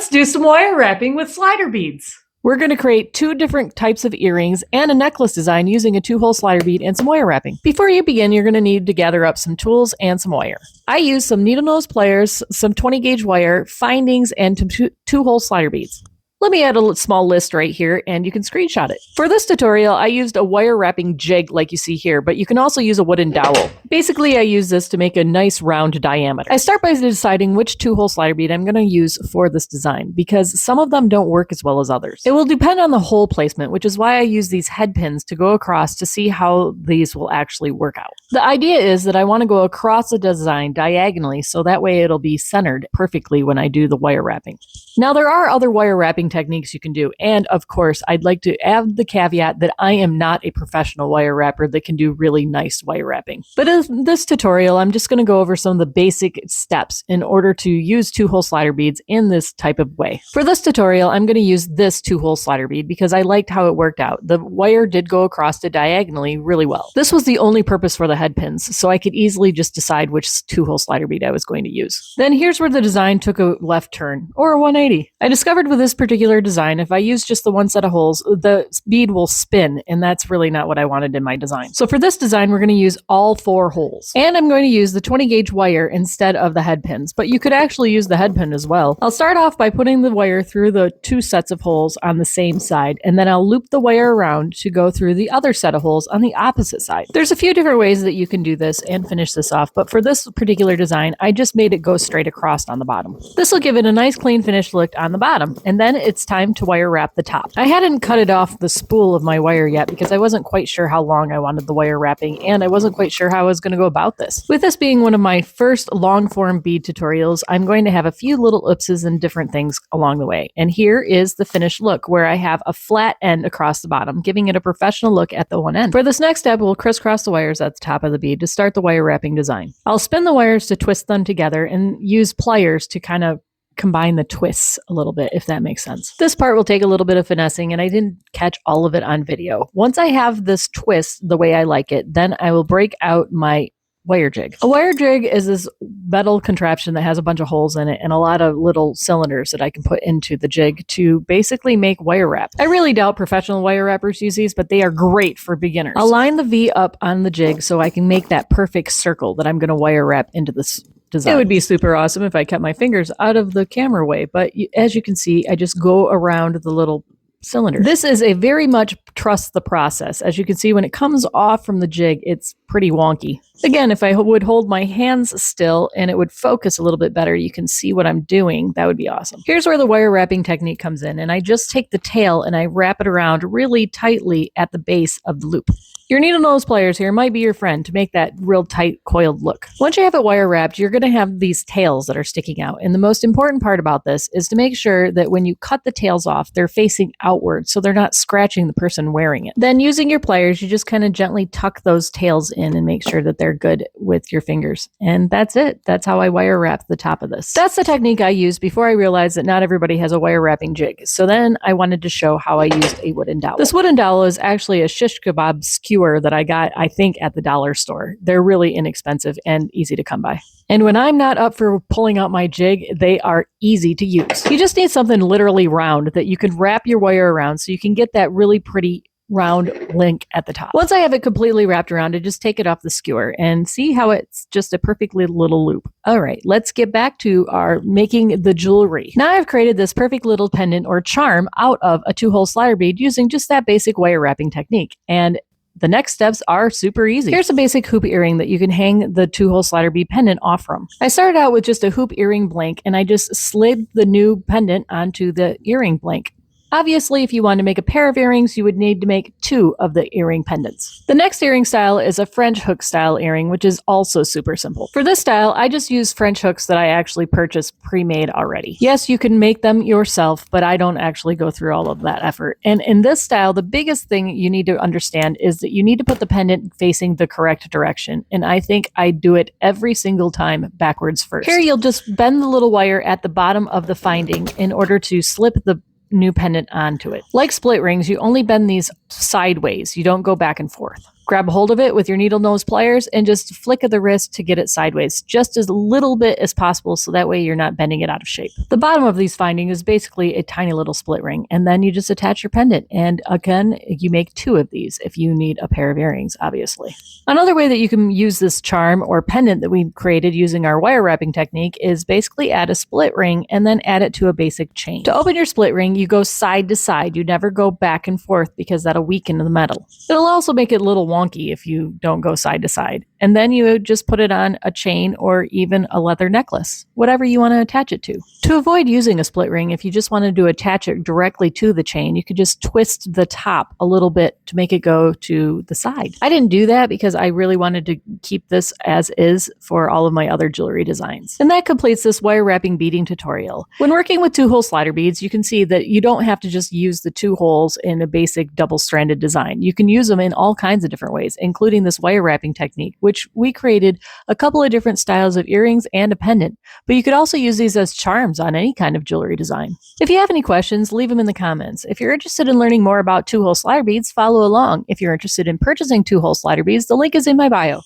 Let's do some wire wrapping with slider beads. We're going to create 2 different types of earrings and a necklace design using a 2-hole slider bead and some wire wrapping. Before you begin, you're going to need to gather up some tools and some wire. I use some needle nose pliers, some 20 gauge wire, findings, and 2-hole slider beads. Let me add a small list right here and you can screenshot it. For this tutorial, I used a wire wrapping jig like you see here, but you can also use a wooden dowel. Basically, I use this to make a nice round diameter. I start by deciding which 2-hole slider bead I'm going to use for this design because some of them don't work as well as others. It will depend on the hole placement, which is why I use these head pins to go across to see how these will actually work out. The idea is that I want to go across the design diagonally so that way it'll be centered perfectly when I do the wire wrapping. Now, there are other wire wrapping techniques you can do. And of course, I'd like to add the caveat that I am not a professional wire wrapper that can do really nice wire wrapping. But in this tutorial, I'm just going to go over some of the basic steps in order to use 2-hole slider beads in this type of way. For this tutorial, I'm going to use this 2-hole slider bead because I liked how it worked out. The wire did go across it diagonally really well. This was the only purpose for the head pins, so I could easily just decide which 2-hole slider bead I was going to use. Then here's where the design took a left turn, or a 180. I discovered with this particular design, if I use just the one set of holes, the bead will spin, and that's really not what I wanted in my design. So for this design, we're going to use all 4 holes. And I'm going to use the 20 gauge wire instead of the head pins, but you could actually use the head pin as well. I'll start off by putting the wire through the 2 sets of holes on the same side, and then I'll loop the wire around to go through the other set of holes on the opposite side. There's a few different ways that you can do this and finish this off, but for this particular design, I just made it go straight across on the bottom. This will give it a nice clean finish look on the bottom, and then it's time to wire wrap the top. I hadn't cut it off the spool of my wire yet because I wasn't quite sure how long I wanted the wire wrapping, and I wasn't quite sure how I was going to go about this. With this being one of my first long form bead tutorials, I'm going to have a few little oopses and different things along the way. And here is the finished look where I have a flat end across the bottom, giving it a professional look at the one end. For this next step, we'll crisscross the wires at the top of the bead to start the wire wrapping design. I'll spin the wires to twist them together and use pliers to kind of combine the twists a little bit, if that makes sense. This part will take a little bit of finessing, and I didn't catch all of it on video. Once I have this twist the way I like it, then I will break out my wire jig. A wire jig is this metal contraption that has a bunch of holes in it and a lot of little cylinders that I can put into the jig to basically make wire wrap. I really doubt professional wire wrappers use these, but they are great for beginners. I'll line the V up on the jig so I can make that perfect circle that I'm going to wire wrap into this design. It would be super awesome if I kept my fingers out of the camera way, but as you can see, I just go around the little cylinder. This is a very much trust the process. As you can see, when it comes off from the jig, it's pretty wonky. Again, if I would hold my hands still and it would focus a little bit better, you can see what I'm doing. That would be awesome. Here's where the wire wrapping technique comes in, and I just take the tail and I wrap it around really tightly at the base of the loop. Your needle nose pliers here might be your friend to make that real tight coiled look. Once you have it wire wrapped, you're going to have these tails that are sticking out. And the most important part about this is to make sure that when you cut the tails off, they're facing outward so they're not scratching the person wearing it. Then using your pliers, you just kind of gently tuck those tails in and make sure that they're good with your fingers. And that's it. That's how I wire wrap the top of this. That's the technique I used before I realized that not everybody has a wire wrapping jig. So then I wanted to show how I used a wooden dowel. This wooden dowel is actually a shish kebab skewer that I got, I think, at the dollar store. They're really inexpensive and easy to come by. And when I'm not up for pulling out my jig, they are easy to use. You just need something literally round that you can wrap your wire around so you can get that really pretty round link at the top. Once I have it completely wrapped around, I just take it off the skewer and see how it's just a perfectly little loop. All right, let's get back to our making the jewelry. Now I've created this perfect little pendant or charm out of a 2-hole slider bead using just that basic wire wrapping technique. And the next steps are super easy. Here's a basic hoop earring that you can hang the 2-hole slider bead pendant off from. I started out with just a hoop earring blank, and I just slid the new pendant onto the earring blank. Obviously, if you want to make a pair of earrings, you would need to make 2 of the earring pendants. The next earring style is a French hook style earring, which is also super simple. For this style, I just use French hooks that I actually purchased pre-made already. Yes, you can make them yourself, but I don't actually go through all of that effort. And in this style, the biggest thing you need to understand is that you need to put the pendant facing the correct direction. And I think I do it every single time backwards first. Here, you'll just bend the little wire at the bottom of the finding in order to slip the new pendant onto it. Like split rings, you only bend these sideways. You don't go back and forth. Grab a hold of it with your needle nose pliers and just flick of the wrist to get it sideways, just as little bit as possible so that way you're not bending it out of shape. The bottom of these findings is basically a tiny little split ring, and then you just attach your pendant. And again, you make 2 of these if you need a pair of earrings, obviously. Another way that you can use this charm or pendant that we created using our wire wrapping technique is basically add a split ring and then add it to a basic chain. To open your split ring, you go side to side. You never go back and forth because that'll weaken the metal. It'll also make it a little wonky if you don't go side to side. And then you just put it on a chain or even a leather necklace, whatever you want to attach it to. To avoid using a split ring, if you just wanted to attach it directly to the chain, you could just twist the top a little bit to make it go to the side. I didn't do that because I really wanted to keep this as is for all of my other jewelry designs. And that completes this wire wrapping beading tutorial. When working with 2-hole slider beads, you can see that you don't have to just use the 2 holes in a basic double-stranded design. You can use them in all kinds of different ways, including this wire wrapping technique, which we created a couple of different styles of earrings and a pendant. But you could also use these as charms on any kind of jewelry design. If you have any questions, leave them in the comments. If you're interested in learning more about 2-hole slider beads, follow along. If you're interested in purchasing 2-hole slider beads, the link is in my bio.